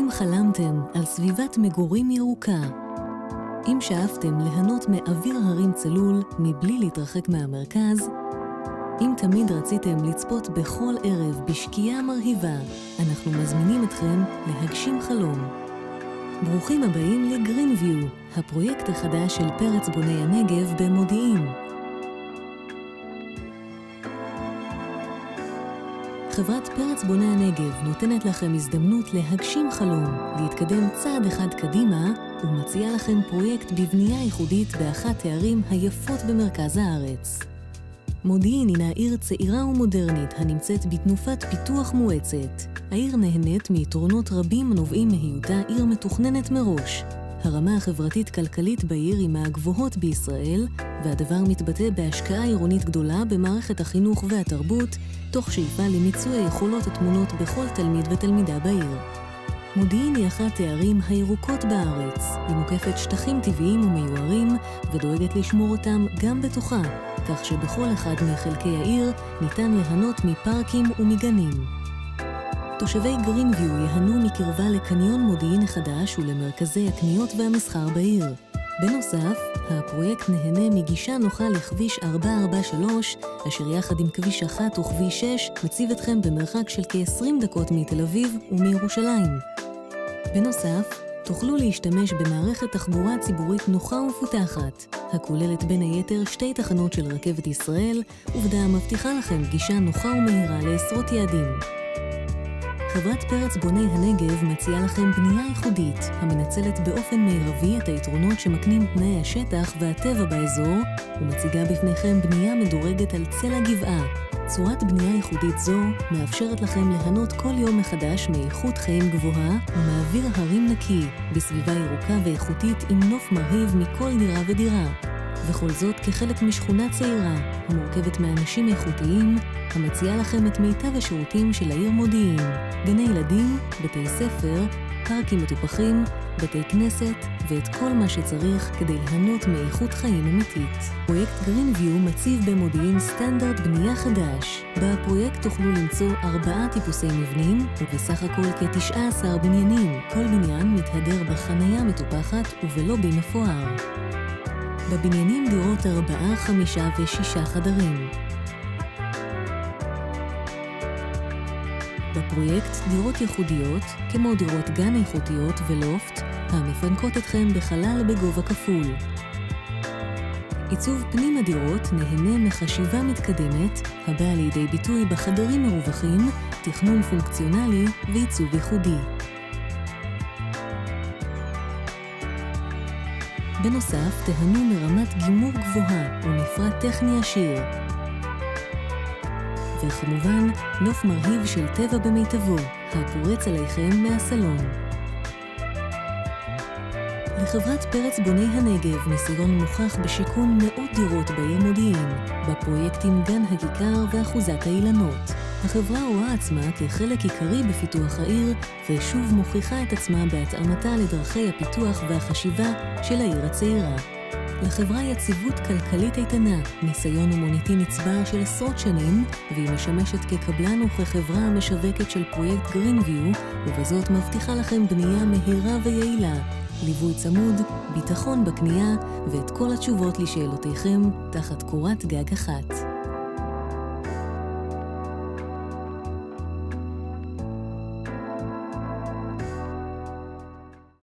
האם חלמתם על סביבת מגורים ירוקה? אם שאפתם ליהנות מאוויר הרים צלול מבלי להתרחק מהמרכז? אם תמיד רציתם לצפות בכל ערב בשקיעה מרהיבה, אנחנו מזמינים אתכם להגשים חלום. ברוכים הבאים לגרינוויו, הפרויקט החדש של פרץ בוני הנגב במודיעין. חברת פרץ בוני הנגב נותנת לכם הזדמנות להגשים חלום, להתקדם צעד אחד קדימה, ומציעה לכם פרויקט בבנייה ייחודית באחת הערים היפות במרכז הארץ. מודיעין הינה עיר צעירה ומודרנית הנמצאת בתנופת פיתוח מואצת. העיר נהנית מיתרונות רבים הנובעים מהיותה עיר מתוכננת מראש. הרמה החברתית-כלכלית בעיר היא מהגבוהות בישראל, והדבר מתבטא בהשקעה עירונית גדולה במערכת החינוך והתרבות, תוך שאיפה למיצוי היכולות הטמונות בכל תלמיד ותלמידה בעיר. מודיעין היא אחת הערים הירוקות בארץ. היא מוקפת שטחים טבעיים ומיוערים, ודואגת לשמור אותם גם בתוכה, כך שבכל אחד מחלקי העיר ניתן ליהנות מפארקים ומגנים. תושבי גרינוויו יהנו מקרבה לקניון מודיעין החדש ולמרכזי הקניות והמסחר בעיר. בנוסף, הפרויקט נהנה מגישה נוחה לכביש 443, אשר יחד עם כביש 1 וכביש 6 מציב אתכם במרחק של כ-20 דקות מתל אביב ומירושלים. בנוסף, תוכלו להשתמש במערכת תחבורה ציבורית נוחה ומפותחת, הכוללת בין היתר 2 תחנות של רכבת ישראל, עובדה מבטיחה לכם גישה נוחה ומהירה לעשרות יעדים. חברת פרץ בוני הנגב מציעה לכם בנייה ייחודית, המנצלת באופן מרבי את היתרונות שמקנים תנאי השטח והטבע באזור, ומציגה בפניכם בנייה מדורגת על צל הגבעה. צורת בנייה ייחודית זו מאפשרת לכם ליהנות כל יום מחדש מאיכות חיים גבוהה ומאוויר הרים נקי, בסביבה ירוקה ואיכותית עם נוף מרהיב מכל דירה ודירה. וכל זאת כחלק משכונה צעירה, המורכבת מאנשים איכותיים, המציעה לכם את מיטב השירותים של העיר מודיעין, גני ילדים, בתי ספר, פארקים מטופחים, בתי כנסת, ואת כל מה שצריך כדי ליהנות מאיכות חיים אמיתית. פרויקט גרינוויו מציב במודיעין סטנדרט בנייה חדש. בפרויקט תוכלו למצוא 4 טיפוסי מבנים, ובסך הכל כ-19 בניינים. כל בניין מתהדר בחנייה מטופחת ובלובי מפואר. בבניינים דירות 4, 5 ו6 חדרים. בפרויקט דירות ייחודיות, כמו דירות גן איכותיות ולופט, המפנקות אתכם בחלל בגובה כפול. עיצוב פנים הדירות נהנה מחשיבה מתקדמת, הבאה לידי ביטוי בחדרים מרווחים, תכנון פונקציונלי ועיצוב ייחודי. בנוסף, תהנו מרמת גימור גבוהה ומפרט טכני עשיר. וכמובן, נוף מרהיב של טבע במיטבו, הפורץ עליכם מהסלון. לחברת פרץ בוני הנגב ניסיון מוכח בשיקום מאות דירות בעיר מודיעין, בפרויקטים גן הכיכר ואחוזת האילנות. החברה רואה עצמה כחלק עיקרי בפיתוח העיר, ושוב מוכיחה את עצמה בהתאמתה לדרכי הפיתוח והחשיבה של העיר הצעירה. לחברה יציבות כלכלית איתנה, ניסיון ומוניטין נצבר של עשרות שנים, והיא משמשת כקבלן וכחברה המשווקת של פרויקט גרינוויו, ובזאת מבטיחה לכם בנייה מהירה ויעילה, ליווי צמוד, ביטחון בקנייה, ואת כל התשובות לשאלותיכם תחת קורת גג אחת.